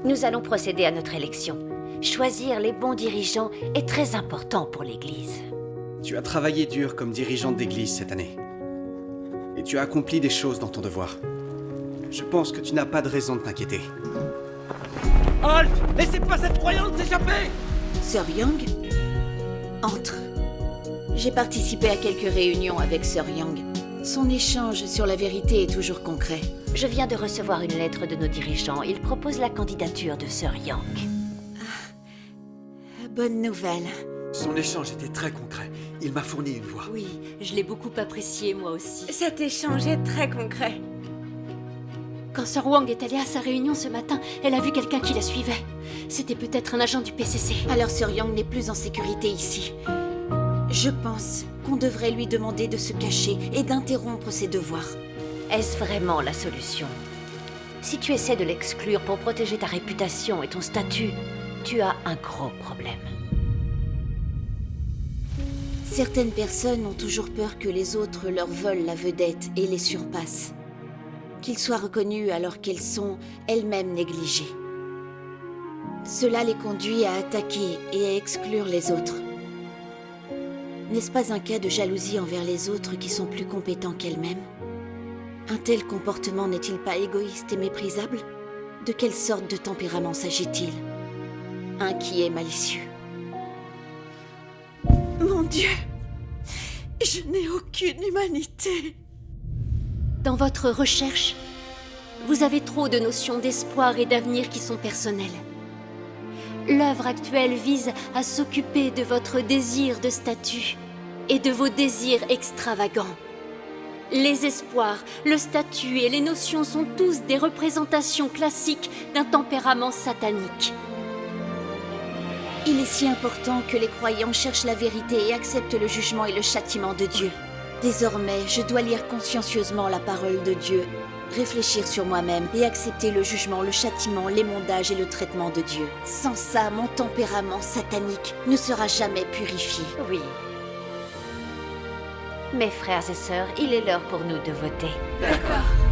Nous allons procéder à notre élection. Choisir les bons dirigeants est très important pour l'Église. Tu as travaillé dur comme dirigeante d'église cette année. Et tu as accompli des choses dans ton devoir. Je pense que tu n'as pas de raison de t'inquiéter. Halt! Laissez pas cette croyante s'échapper! Sir Young? Entre. J'ai participé à quelques réunions avec Sir Young. Son échange sur la vérité est toujours concret. Je viens de recevoir une lettre de nos dirigeants. Ils proposent la candidature de Sir Young. Bonne nouvelle. Son échange était très concret. Il m'a fourni une voix. Oui, je l'ai beaucoup apprécié, moi aussi. Cet échange est très concret. Quand Sir Wang est allé à sa réunion ce matin, elle a vu quelqu'un qui la suivait. C'était peut-être un agent du PCC. Alors Sir Young n'est plus en sécurité ici. Je pense qu'on devrait lui demander de se cacher et d'interrompre ses devoirs. Est-ce vraiment la solution? Si tu essaies de l'exclure pour protéger ta réputation et ton statut, tu as un gros problème. Certaines personnes ont toujours peur que les autres leur volent la vedette et les surpassent. Qu'ils soient reconnus alors qu'elles sont elles-mêmes négligées. Cela les conduit à attaquer et à exclure les autres. N'est-ce pas un cas de jalousie envers les autres qui sont plus compétents qu'elles-mêmes? Un tel comportement n'est-il pas égoïste et méprisable? De quelle sorte de tempérament s'agit-il? Un qui est malicieux. Mon Dieu! Je n'ai aucune humanité! Dans votre recherche, vous avez trop de notions d'espoir et d'avenir qui sont personnelles. L'œuvre actuelle vise à s'occuper de votre désir de statut et de vos désirs extravagants. Les espoirs, le statut et les notions sont tous des représentations classiques d'un tempérament satanique. Il est si important que les croyants cherchent la vérité et acceptent le jugement et le châtiment de Dieu. Désormais, je dois lire consciencieusement la parole de Dieu, réfléchir sur moi-même et accepter le jugement, le châtiment, l'émondage et le traitement de Dieu. Sans ça, mon tempérament satanique ne sera jamais purifié. Oui. Mes frères et sœurs, il est l'heure pour nous de voter. D'accord.